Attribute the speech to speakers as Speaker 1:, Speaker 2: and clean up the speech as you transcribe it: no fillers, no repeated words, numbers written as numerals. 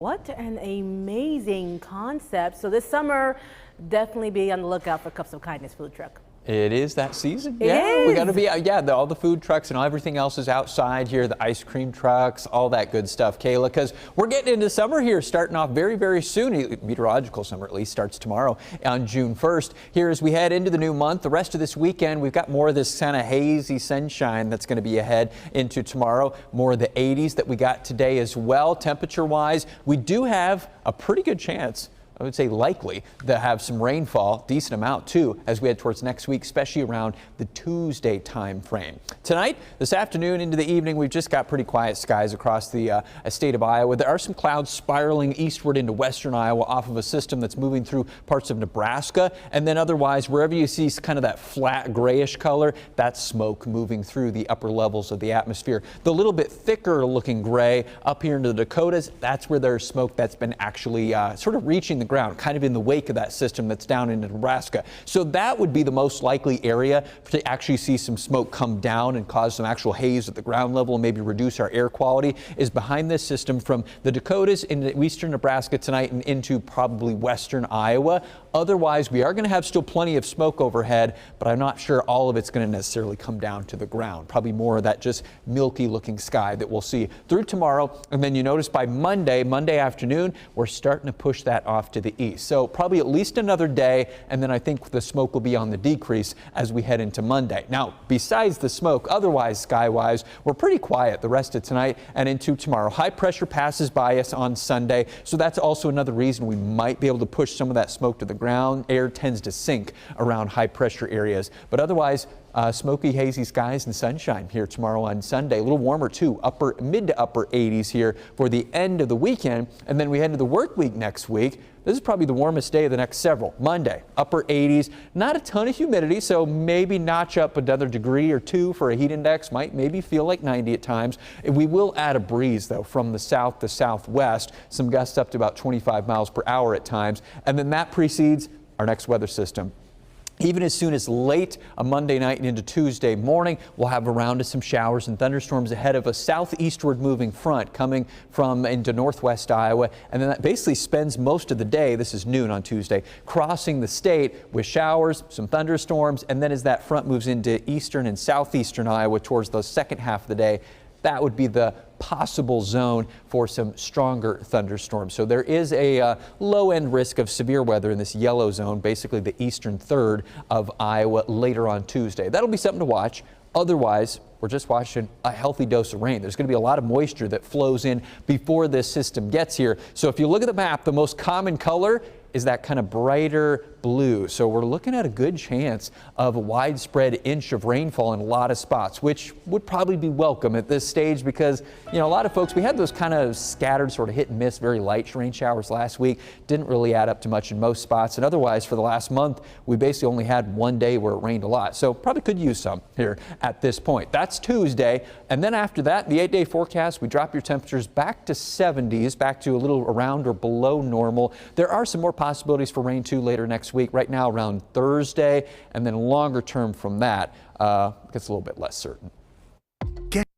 Speaker 1: What an amazing concept. So this summer, definitely be on the lookout for Cups of Kindness food truck.
Speaker 2: It is that season.
Speaker 1: We
Speaker 2: got to be, all the food trucks and everything else is outside here, the ice cream trucks, all that good stuff, Kayla, because we're getting into summer here, starting off very, very soon. Meteorological summer at least starts tomorrow on June 1st. Here as we head into the new month, the rest of this weekend, we've got more of this kind of hazy sunshine that's going to be ahead into tomorrow. More of the 80s that we got today as well. Temperature wise, we do have a pretty good chance, I would say likely, to have some rainfall, decent amount too, as we head towards next week, especially around the Tuesday time frame. Tonight, this afternoon into the evening, we've just got pretty quiet skies across the state of Iowa. There are some clouds spiraling eastward into western Iowa off of a system that's moving through parts of Nebraska. And then otherwise, wherever you see kind of that flat grayish color, that's smoke moving through the upper levels of the atmosphere. The little bit thicker looking gray up here into the Dakotas, that's where there's smoke that's been actually sort of reaching the ground, kind of in the wake of that system that's down in Nebraska. So that would be the most likely area to actually see some smoke come down and cause some actual haze at the ground level and maybe reduce our air quality, is behind this system from the Dakotas into eastern Nebraska tonight and into probably western Iowa. Otherwise, we are going to have still plenty of smoke overhead, but I'm not sure all of it's going to necessarily come down to the ground. Probably more of that just milky looking sky that we'll see through tomorrow. And then you notice by Monday afternoon, we're starting to push that off to the east. So probably at least another day, and then I think the smoke will be on the decrease as we head into Monday. Now, besides the smoke, otherwise sky-wise, we're pretty quiet the rest of tonight and into tomorrow. High pressure passes by us on Sunday, so that's also another reason we might be able to push some of that smoke to the ground. Air tends to sink around high pressure areas, but otherwise smoky, hazy skies and sunshine here tomorrow on Sunday. A little warmer too, mid to upper 80s here for the end of the weekend. And then we head into the work week next week. This is probably the warmest day of the next several. Monday, upper 80s, not a ton of humidity, so maybe notch up another degree or two for a heat index. Might maybe feel like 90 at times. We will add a breeze though from the south to southwest, some gusts up to about 25 miles per hour at times. And then that precedes our next weather system. Even as soon as late on Monday night and into Tuesday morning, we'll have around us some showers and thunderstorms ahead of a southeastward moving front coming from into northwest Iowa. And then that basically spends most of the day, this is noon on Tuesday, crossing the state with showers, some thunderstorms. And then as that front moves into eastern and southeastern Iowa towards the second half of the day, that would be the possible zone for some stronger thunderstorms. So there is a low-end risk of severe weather in this yellow zone, basically the eastern third of Iowa later on Tuesday. That'll be something to watch. Otherwise, we're just watching a healthy dose of rain. There's going to be a lot of moisture that flows in before this system gets here. So if you look at the map, the most common color is that kind of brighter blue. So we're looking at a good chance of a widespread inch of rainfall in a lot of spots, which would probably be welcome at this stage because, a lot of folks, we had those kind of scattered sort of hit and miss, very light rain showers last week. Didn't really add up to much in most spots. And otherwise, for the last month, we basically only had one day where it rained a lot. So probably could use some here at this point. That's Tuesday. And then after that, the 8-day forecast, we drop your temperatures back to 70s, back to a little around or below normal. There are some more possibilities for rain too later next week. Right now around Thursday, and then longer term from that, gets a little bit less certain.